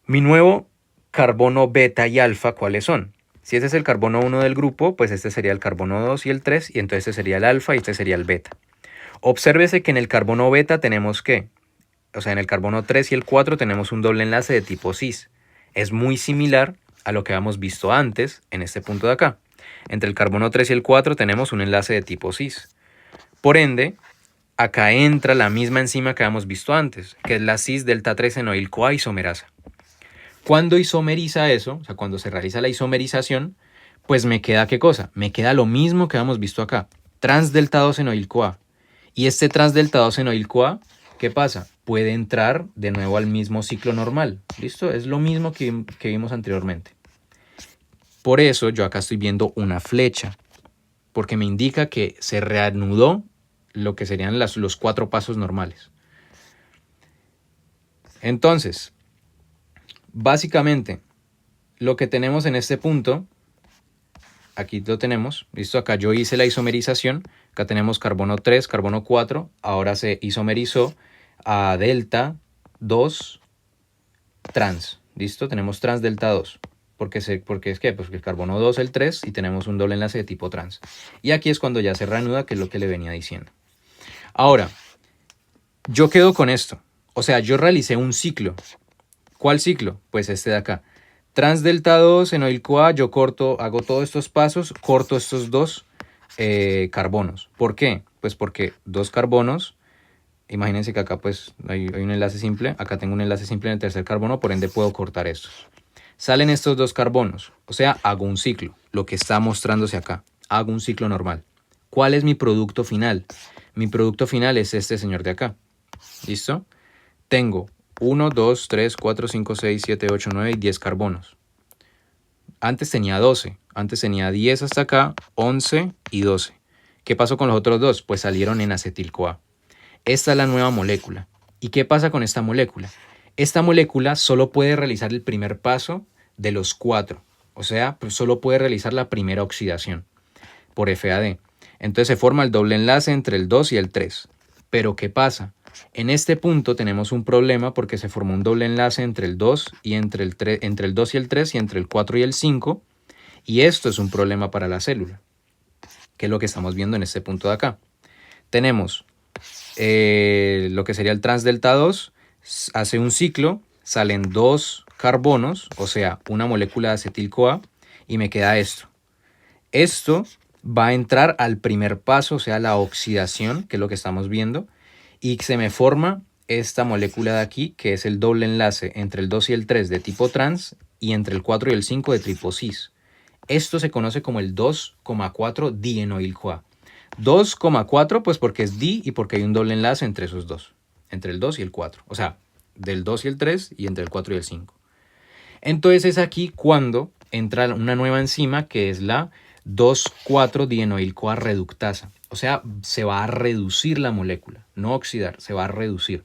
mi nuevo carbono beta y alfa, ¿cuáles son? Si este es el carbono 1 del grupo, pues este sería el carbono 2 y el 3, y entonces este sería el alfa y este sería el beta. Obsérvese que en el carbono beta tenemos ¿qué? O sea, en el carbono 3 y el 4 tenemos un doble enlace de tipo cis. Es muy similar a lo que habíamos visto antes en este punto de acá. Entre el carbono 3 y el 4 tenemos un enlace de tipo cis. Por ende, acá entra la misma enzima que habíamos visto antes, que es la cis delta 3 enoil CoA isomerasa. Cuando isomeriza eso, o sea, cuando se realiza la isomerización, pues me queda ¿qué cosa? Me queda lo mismo que habíamos visto acá, trans delta 2 enoil CoA. Y este trans delta 2 enoil CoA, ¿qué pasa? Puede entrar de nuevo al mismo ciclo normal. ¿Listo? Es lo mismo que vimos anteriormente. Por eso yo acá estoy viendo una flecha, porque me indica que se reanudó lo que serían los 4 pasos normales. Entonces, básicamente, lo que tenemos en este punto, aquí lo tenemos, listo, acá yo hice la isomerización, acá tenemos carbono 3, carbono 4, ahora se isomerizó a delta 2 trans, listo, tenemos trans delta 2, porque es que pues el carbono 2, el 3, y tenemos un doble enlace de tipo trans. Y aquí es cuando ya se reanuda, que es lo que le venía diciendo. Ahora, yo quedo con esto, o sea, yo realicé un ciclo. ¿Cuál ciclo? Pues este de acá. Trans delta 2 enoil CoA, yo hago todos estos pasos, corto estos 2 carbonos. ¿Por qué? Pues porque 2 carbonos, imagínense que acá pues hay un enlace simple, acá tengo un enlace simple en el tercer carbono, por ende puedo cortar estos. Salen estos 2 carbonos, o sea, hago un ciclo, lo que está mostrándose acá, hago un ciclo normal. ¿Cuál es mi producto final? Mi producto final es este señor de acá, ¿listo? Tengo 1, 2, 3, 4, 5, 6, 7, 8, 9 y 10 carbonos. Antes tenía 12, antes tenía 10 hasta acá, 11 y 12. ¿Qué pasó con los otros dos? Pues salieron en acetil-CoA. Esta es la nueva molécula. ¿Y qué pasa con esta molécula? Esta molécula solo puede realizar el primer paso de los 4. O sea, pues solo puede realizar la primera oxidación por FAD. Entonces se forma el doble enlace entre el 2 y el 3. Pero ¿qué pasa? En este punto tenemos un problema porque se formó un doble enlace entre el 2 y entre el 2 y el 3 y entre el 4 y el 5. Y esto es un problema para la célula, que es lo que estamos viendo en este punto de acá. Tenemos lo que sería el trans delta 2, hace un ciclo, salen 2 carbonos, o sea, una molécula de acetil-CoA, y me queda esto. Esto va a entrar al primer paso, o sea, la oxidación, que es lo que estamos viendo, y se me forma esta molécula de aquí, que es el doble enlace entre el 2 y el 3 de tipo trans y entre el 4 y el 5 de tipo cis. Esto se conoce como el 2,4 dienoil-CoA. 2,4 pues porque es di y porque hay un doble enlace entre esos dos, entre el 2 y el 4, o sea, del 2 y el 3 y entre el 4 y el 5. Entonces es aquí cuando entra una nueva enzima que es la 2,4-dienoil-CoA reductasa. O sea, se va a reducir la molécula, no oxidar, se va a reducir.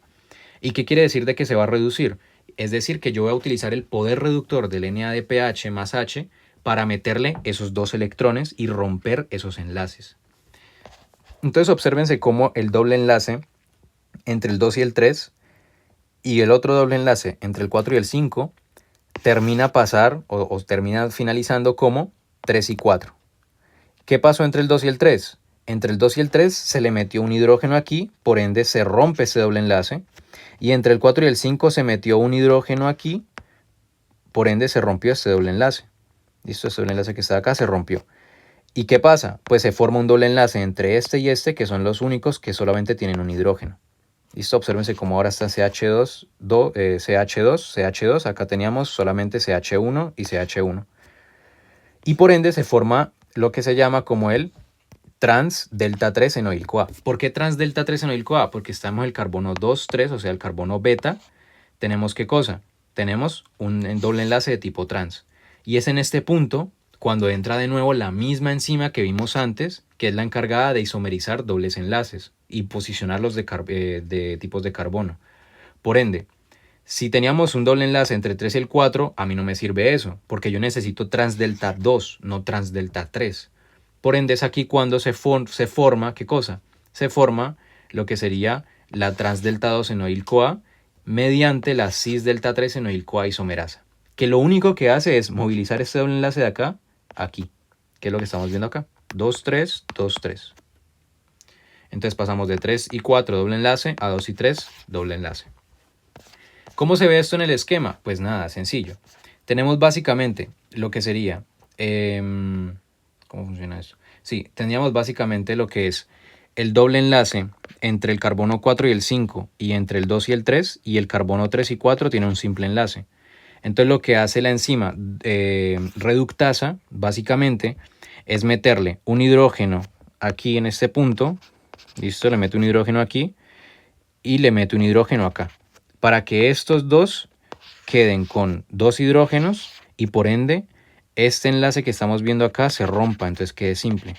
¿Y qué quiere decir de que se va a reducir? Es decir, que yo voy a utilizar el poder reductor del NADPH más H para meterle esos 2 electrones y romper esos enlaces. Entonces obsérvense cómo el doble enlace entre el 2 y el 3 y el otro doble enlace entre el 4 y el 5 termina termina finalizando como 3 y 4. ¿Qué pasó entre el 2 y el 3? Entre el 2 y el 3 se le metió un hidrógeno aquí, por ende se rompe ese doble enlace. Y entre el 4 y el 5 se metió un hidrógeno aquí, por ende se rompió este doble enlace. ¿Listo? Este doble enlace que está acá se rompió. ¿Y qué pasa? Pues se forma un doble enlace entre este y este, que son los únicos que solamente tienen un hidrógeno. ¿Listo? Obsérvense cómo ahora está CH2, CH2. Acá teníamos solamente CH1 y CH1. Y por ende se forma lo que se llama como el trans delta 3 enoil-CoA. ¿Por qué trans delta 3 enoil-CoA? Porque estamos el carbono 2, 3, o sea, el carbono beta. ¿Tenemos qué cosa? Tenemos un doble enlace de tipo trans. Y es en este punto cuando entra de nuevo la misma enzima que vimos antes, que es la encargada de isomerizar dobles enlaces y posicionarlos de tipos de carbono. Por ende, si teníamos un doble enlace entre 3 y el 4, a mí no me sirve eso, porque yo necesito trans delta 2, no trans delta 3. Por ende, es aquí cuando se forma, ¿qué cosa? Se forma lo que sería la trans delta 2 enoil-CoA mediante la cis delta 3 enoil-CoA isomerasa, que lo único que hace es movilizar este doble enlace de acá, aquí, que es lo que estamos viendo acá, 2, 3, 2, 3. Entonces pasamos de 3 y 4 doble enlace a 2 y 3 doble enlace. ¿Cómo se ve esto en el esquema? Pues nada, sencillo. Tenemos básicamente lo que sería... ¿cómo funciona esto? Sí, tendríamos básicamente lo que es el doble enlace entre el carbono 4 y el 5 y entre el 2 y el 3, y el carbono 3 y 4 tiene un simple enlace. Entonces lo que hace la enzima reductasa básicamente es meterle un hidrógeno aquí en este punto, listo, le mete un hidrógeno aquí y le mete un hidrógeno acá, para que estos dos queden con dos hidrógenos y por ende este enlace que estamos viendo acá se rompa, entonces quede simple.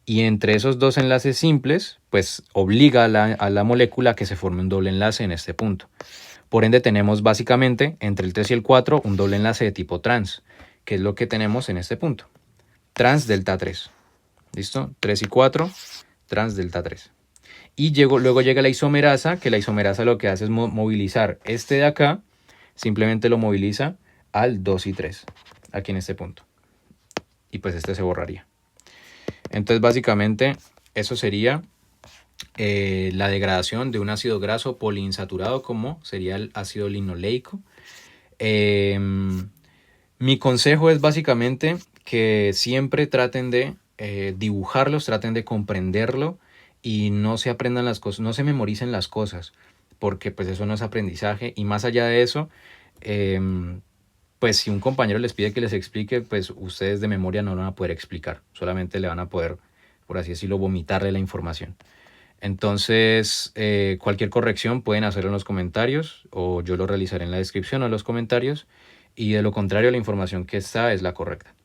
Y entre esos dos enlaces simples, pues obliga a la molécula a que se forme un doble enlace en este punto. Por ende tenemos básicamente entre el 3 y el 4 un doble enlace de tipo trans, que es lo que tenemos en este punto. Trans delta 3. ¿Listo? 3 y 4, trans delta 3. Y luego llega la isomerasa, que la isomerasa lo que hace es movilizar este de acá, simplemente lo moviliza al 2 y 3, aquí en este punto. Y pues este se borraría. Entonces básicamente eso sería la degradación de un ácido graso poliinsaturado como sería el ácido linoleico. Mi consejo es básicamente que siempre traten de dibujarlos, traten de comprenderlo y no se aprendan las cosas, no se memoricen las cosas, porque pues eso no es aprendizaje. Y más allá de eso, pues si un compañero les pide que les explique, pues ustedes de memoria no lo van a poder explicar, solamente le van a poder, por así decirlo, vomitarle la información. Entonces, cualquier corrección pueden hacerlo en los comentarios o yo lo realizaré en la descripción o en los comentarios, y de lo contrario la información que está es la correcta.